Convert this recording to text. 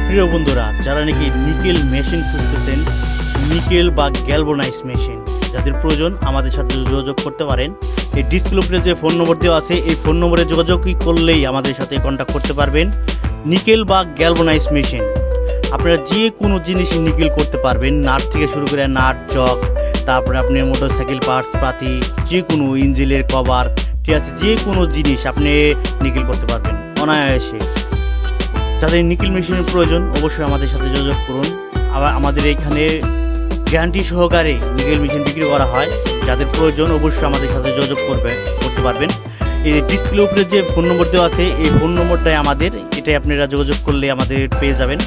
প্রিয় বন্ধুরা, যারা নাকি নিকেল মেশিন খুঁজতেছেন, নিকেল বা গ্যালভানাইজ মেশিন যাদের প্রয়োজন আমাদের সাথে যোগাযোগ করতে পারেন। এই ডিসপ্লে উপরে যে ফোন নম্বর দেওয়া আছে এই ফোন নম্বরে যোগাযোগ করলেই আমাদের সাথে কন্ট্যাক্ট করতে পারবেন। নিকেল বা গ্যালভানাইজ মেশিন আপনারা যে কোনো জিনিসই নিকেল করতে পারবেন, নাট থেকে শুরু করে নাট চক, তারপরে আপনি মোটরসাইকেল পার্টস পাতি, যে কোনো ইঞ্জিনের কভার, ঠিক আছে, যে কোনো জিনিস আপনি নিকেল করতে পারবেন অনায়াসে। যাদের নিকেল মেশিনের প্রয়োজন অবশ্যই আমাদের সাথে যোগাযোগ করুন। আবার আমাদের এখানে গ্যারান্টি সহকারে নিকেল মেশিন বিক্রি করা হয়। যাদের প্রয়োজন অবশ্যই আমাদের সাথে যোগাযোগ করতে পারবেন। এই ডিসপ্লে উপরে যে ফোন নম্বর দেওয়া আছে এই ফোন নম্বরটাই আমাদের, এটাই আপনারা যোগাযোগ করলে আমাদের পেয়ে যাবেন।